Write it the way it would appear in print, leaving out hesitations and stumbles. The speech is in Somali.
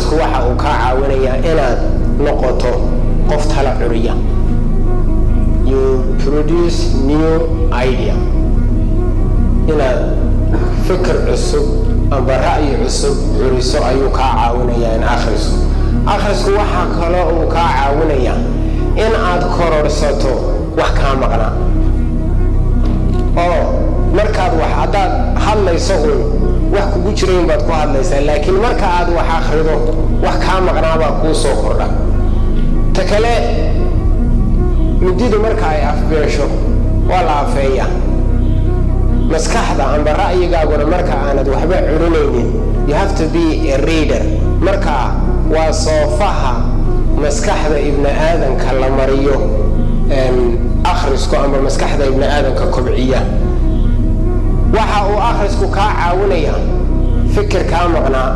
akhrisku waxa uu ka caawinayaa inaad noqoto qof tala curiya. You produce new idea. inaad fikir cusub amba ra'yi cusub curiso ayuu ka caawinayaa in akhrisku waxa kale uu ka caawinayaa in aad kororsato wax ka maqna oo markaad wax hadaad hadlayso wax kugu jireen baad ku hadlaysaa laakiin marka aad wax akhrido wax ka maqna baa ku soo kordha ta kale mididu marka ay afbeesho wala afeeya maskaxda amba ra'yigaaguna marka aanad waxba curinaynin you have to be a reader marka waa soofaha maskaxda ibn aadanka la mariyo akhrisku amba maskaxda ibn aadanka kobciya waxa uu akhrisku ka caawinaya fikir ka maqnaa